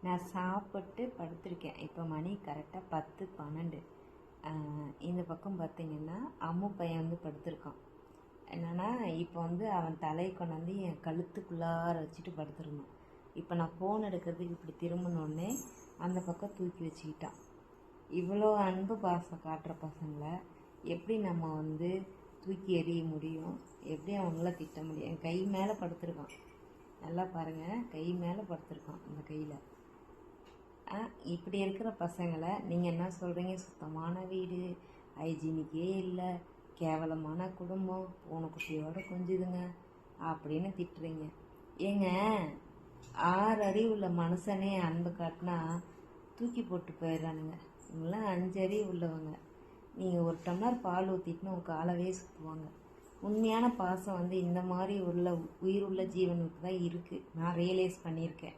நான் சாப்பிட்டு படுத்திருக்கேன். இப்போ மணி கரெக்டாக 10, 12. இந்த பக்கம் பார்த்திங்கன்னா அம்மு பையன் வந்து படுத்திருக்கான். என்னென்னா இப்போ வந்து அவன் தலையை கொண்டாந்து என் கழுத்துக்குள்ளார வச்சுட்டு படுத்துருந்தான். இப்போ நான் ஃபோன் எடுக்கிறதுக்கு இப்படி திரும்பினோடனே அந்த பக்கம் தூக்கி வச்சுக்கிட்டான். இவ்வளோ அன்பு பாசம் காட்டுற பசங்களை எப்படி நம்ம வந்து தூக்கி எறிய முடியும்? எப்படி அவங்கள திட்ட முடியும்? என் கை மேலே படுத்திருக்கான். நல்லா பாருங்கள், கை மேலே படுத்திருக்கான். அந்த கையில் இப்படி இருக்கிற பசங்களை நீங்கள் என்ன சொல்கிறீங்க? சுத்தமான வீடு, ஹைஜீனிக்கே இல்லை, கேவலமான குடும்பம், பூனைக்குட்டியோடு கொஞ்சுதுங்க அப்படின்னு திட்டுறீங்க. ஏங்க, 6 அறிவுள்ள மனுஷனே அன்பு காட்டினா தூக்கி போட்டு போயிடுறானுங்க. இவங்களாம் 5 அறிவு உள்ளவங்க. நீங்கள் ஒரு டம்ளர் பால் ஊற்றிட்டுன்னு உங்கள் காலவே சுற்றுவாங்க. உண்மையான பாசம் வந்து இந்த மாதிரி உள்ள உயிருள்ள ஜீவனுக்கு தான் இருக்குது. நான் ரியலைஸ் பண்ணியிருக்கேன்.